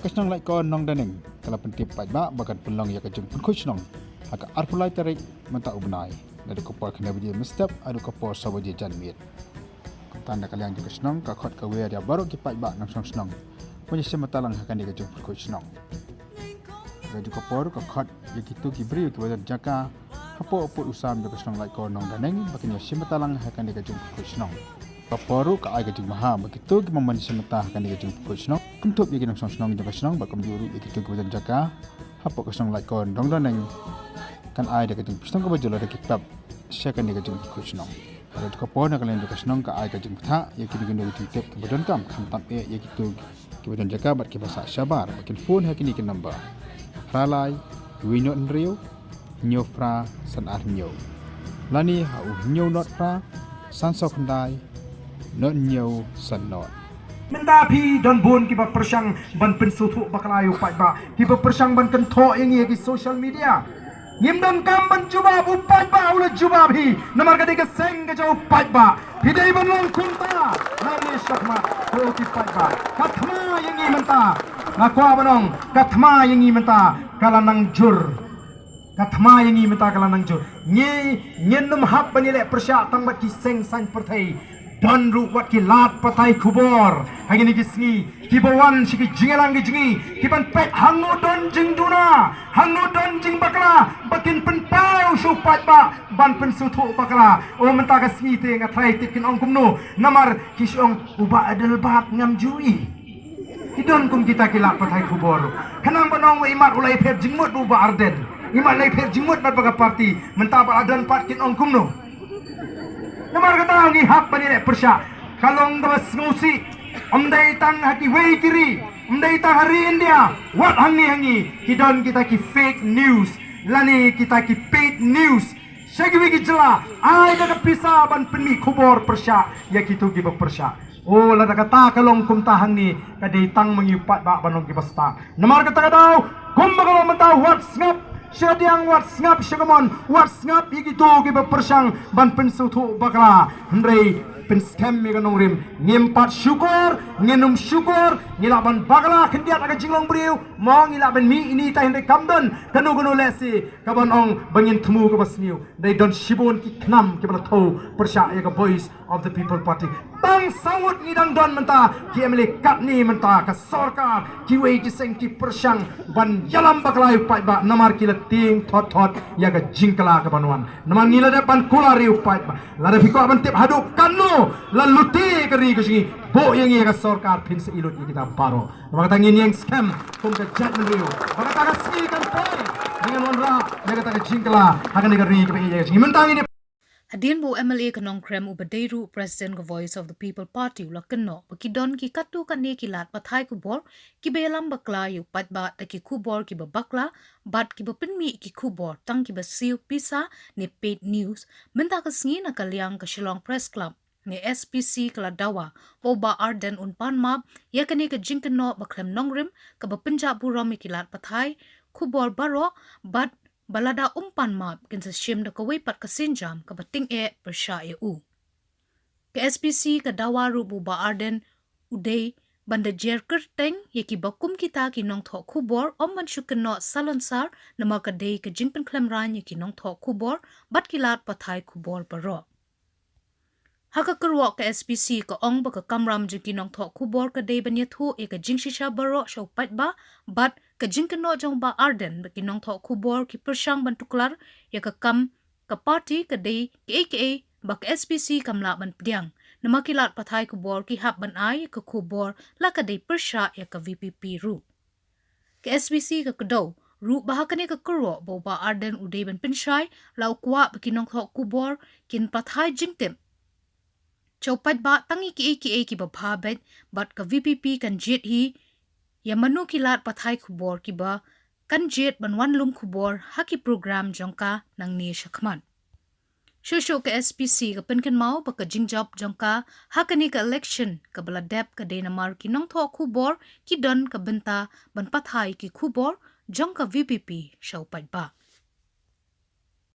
Kasnong like ko nong daning kala pentip pajba bagan pelong ya kajung penkusnong haka arpulai tarik menta ubnai dari kopor kena biji mestep adu kopor sawaje janmit tanda kalian juga senong ka khot ka we dia baru ki pajba nang senong punya sematalang akan dia kajung penkusnong gaju kopor ka khot ya kitu ki bri ki badan jaka hapo oput usam juga senong like ko nong daning bakinya sematalang akan dia kajung penkusnong Kaporu ka ai kajing maha begitu ki memani semata akan dia kajung penkusnong kuntup ya kinong senong juga senong bakam juru ya kitu ki badan jaka hapo ka senong like ko nong daning kan ai dia kajung penkusnong ka bajula da kitap siakan dia kajung penkusnong ada kapor nak kalian juga senong ka ai kajung tha ya kini kini kajung tip ke badan kam khantam ya kitu ki badan jaka bat ki bahasa syabar bakin phone ha kini ki number ralai winot nriu nyofra san arnyo lani ha nyo not pra san sok ndai not nyo san not Mendapi dan bun kiba persang ban pensutu bakalayu pajba kiba persang ban kentho yang di social media ngim dan kam ban juba bu pajba ula juba bhi namar gade ke seng ke jau pajba hidai ban long kunta nami sakma ko ki pajba kathma yang i menta ngakwa banong kathma yang i menta kalanang jur kathma yang i menta kalanang jur nyenum hab banile persya tangbat ki seng san perthai dan ruwat ki lat patai kubor hagini kisngi kibawan siki jingelang jingi kiban pet hangu don jing duna hangu don jing bakla bakin penpau supat ba ban pensutu bakla o menta kasngi te ngathai tipkin ong kumno namar kisong uba adal bat ngam jui idon kum kita ki lat patai kubor kanang banong wa imat ulai phet jingmut uba arden imat lai phet jingmut bat baga parti menta ba adan patkin ong kumno Namar kata ngi hak banile persya kalong gabas ngusi amdai tang haki wei kiri amdai tang hari India wat hangi kidon kita ki fake news lani kita ki paid news segi wigi jela ai daga pisa ban penmi kubor persya ya kitu gi persya oh lada kata kalong kum tahang ni kadai tang mengipat ba banong ki basta namar kata kadau kum bagalo mentau wat ngap Syadiang wat ngap syagamon wat ngap igitu ki bepersang ban pensutu bakla hendrei penskem mi ganong rim ngimpat syukur ngenum syukur ngilaban bakla kendiat aga jinglong briu mong ilaban mi ini ta hendrei kamdon kanu lesi kaban ong bangin temu ke basniu they don't shibon ki knam ki bala tho persya ya ka voice of the people party tang sawut ngidang don menta ki emle katni menta ka sarkar ki wei ki seng ki persyang ban yalam bakla upai ba namar ki ting thot ya ka jingkala ka banwan namar ngila de ban kulari upai ba lada phiko ban tip haduk kanu laluti keri ke sini bo yang ia ka sarkar pin se ilut kita paro namar kata ngin yang scam kum ka jat menriu maka ta ka ski kan pai dengan wanra ya kata ka jingkala akan dikeri ke ya sini mentang ini Hadin bu MLA kanong krem ubadeiru President ko Voice of the People Party ula keno bakidon ki katu kani kilat pathai kubor ki belam bakla yu patba taki kubor ki bakla bat ki pinmi ki kubor tang ki basiu pisa ni paid news menta kasngi na kalyang ka Shillong Press Club ni SPC kala dawa boba arden unpan map yakani ka jingkeno baklem nongrim ka Punjab buram kilat pathai kubor baro bat balada umpan map kinsa shim da kawai pat kasinjam ka bating persya u ke SPC ka dawaru bu ba arden uday banda jerker teng yaki bakum kita ki nong tho khubor omman shukno salonsar nama ka dei ka jingpen klemran yaki nong tho khubor bat kilat pathai khubor baro haka kurwa ka SPC ka ong ba ka kamram jinki nong tho khubor ka dei banya thu e ka jingshisha baro shaw pat ba bat ka jingkano jong ba arden ba kinong tho khubor ki persyang bantuklar ya ka kam ka party ka dei ka ba ka SPC kamla ban pdiang namakilat pathai khubor ki hap ban ai ka khubor la ka dei persya ya ka VPP ru ka SPC ka kdo ru bahakane ka kurwa bo ba arden uday ban pinshai law kwa ba kinong tho khubor kin pathai jingkem Chopat ba tangi ki ba bhabet bat ka VPP kan jet hi ya manu kilat pathai khubor ki ba kan jet banwan lum khubor haki program jongka nang ni shakman shushu ka SPC ka penkan mau ba ka jingjop jongka hakani ka election ka bala dep ka denamar ki nong tho khubor ki don ka benta ban pathai ki khubor jongka VPP shaupat ba